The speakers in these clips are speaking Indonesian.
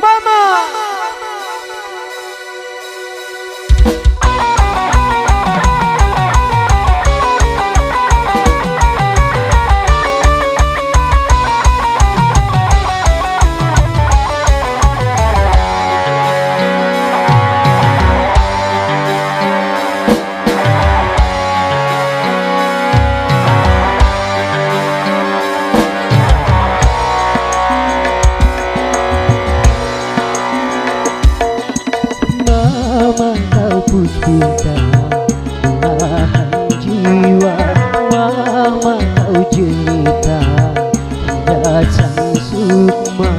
Mama. Mama kau puspita belahan jiwa, Mama kau jelita hingga sang sukma.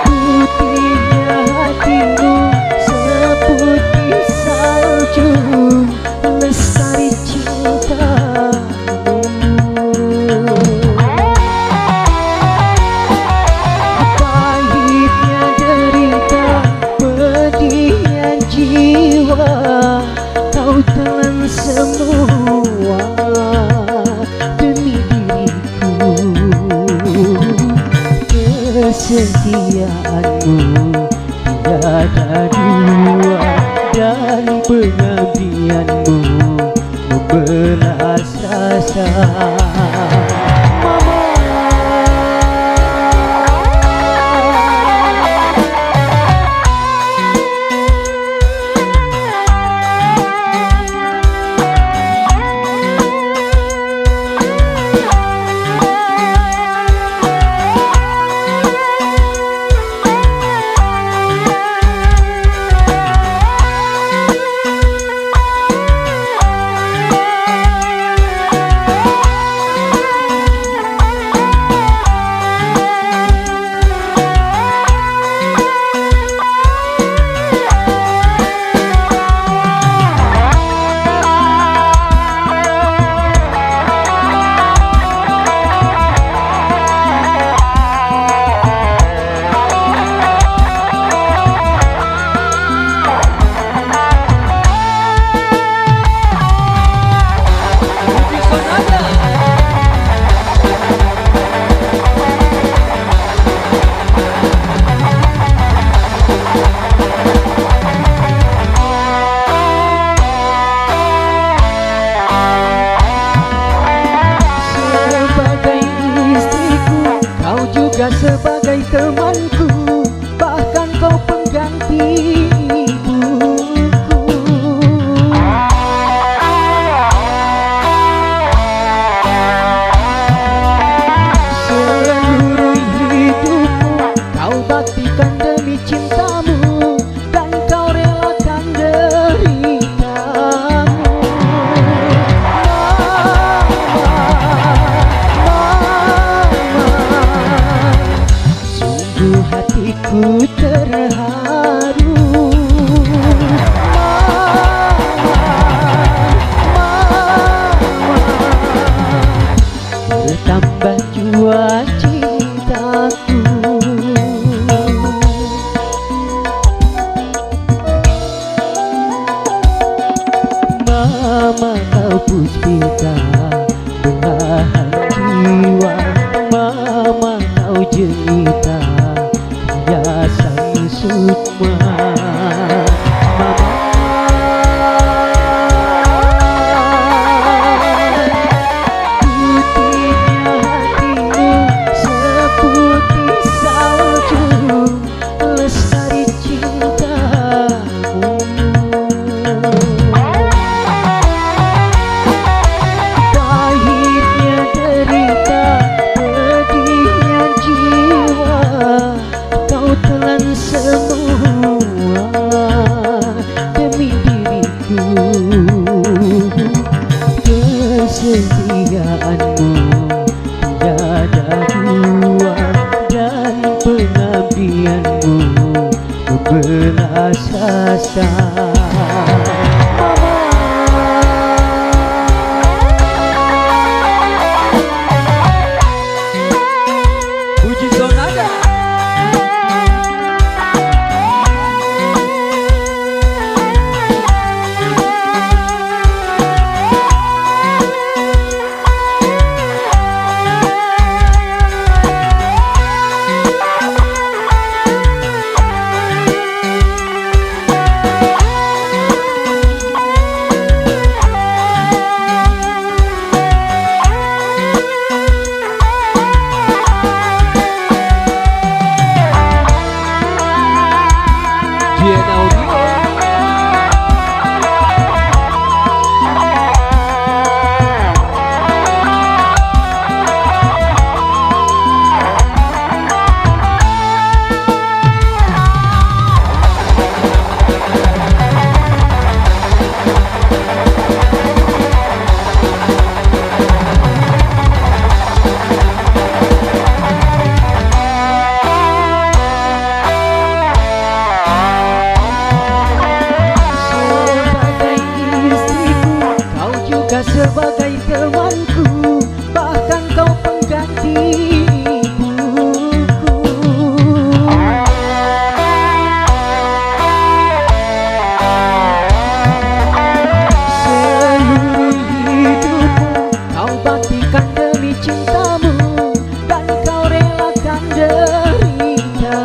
Putihnya hatimu seputih salju, lestari cintamu. Pahitnya derita, pedihnya jiwa, kau telan semua demi diriku. Kesetiaanmu tiada dua dan pengabdianmu membelas rasa. Sebagai temanku, bahkan kau pengganti ibuku. Seluruh hidupku kau baktikan demi cintamu, dan kau relakan deritamu. Hatiku terharu, bertambah jua cintaku. Mama kau puspita belahan jiwa, Mama kau jelita ya sang sukma. Putihnya hatimu seputih salju, lestari cintamu. sebagai temanku, bahkan kau pengganti ibuku. Seluruh hidupku kau baktikan demi cintamu, dan kau relakan derita.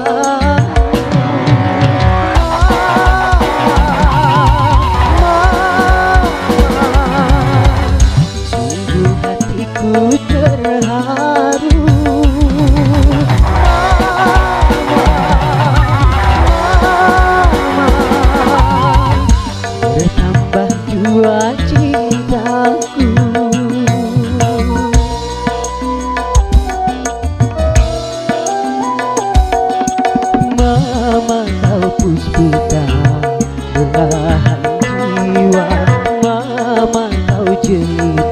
Sungguh hatiku terharu. Bertambah jua cintaku. Mama kau puspita belahan jiwa, mama kau jelita